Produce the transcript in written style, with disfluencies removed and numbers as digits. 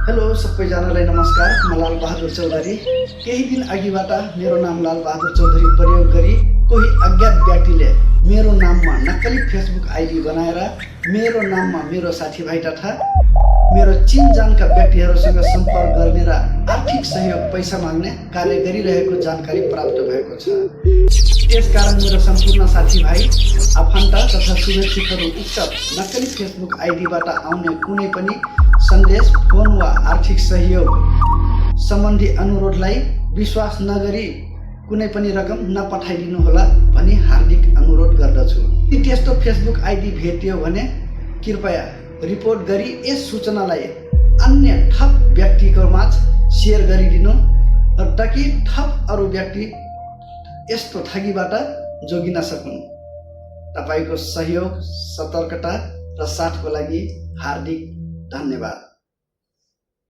Hello सबैजनालाई नमस्कार। म लाल बहादुर चौधरी। केही दिन अघिबाट मेरो नाम लाल बहादुर चौधरी प्रयोग गरी कोही अज्ञात व्यक्तिले मेरो नाममा नक्कली फेसबुक आइडी बनाएर मेरो नाममा मेरो साथीभाइ तथा मेरो चिनजानका व्यक्तिहरूसँग सम्पर्क गर्ने र आर्थिक सहयोग पैसा माग्ने कार्य गरिरहेको जानकारी प्राप्त भएको छ। त्यसकारण मेरो सम्पूर्ण साथीभाइ, आफन्त तथा शुभेच्छुकहरू उक्त नक्कली फेसबुक आइडीबाट आउने कुनै पनि सन्देश, फोन वा आर्थिक सहयोग सम्बन्धी अनुरोधलाई विश्वास नगरी कुनै पनि रकम नपठाइदिनुहोला भनी हार्दिक अनुरोध गर्दछु। यदि त्यस्तो फेसबुक आइडी भेटियो भने कृपया रिपोर्ट गरी यस सूचनालाई अन्य थप व्यक्तिको माझ सेयर गरिदिनु ताकि थप अरू व्यक्ति यस्तो ठगीबाट जोगिन सकुन्। तपाईको सहयोग, सतर्कता र साथको लागि हार्दिक धन्यवाद।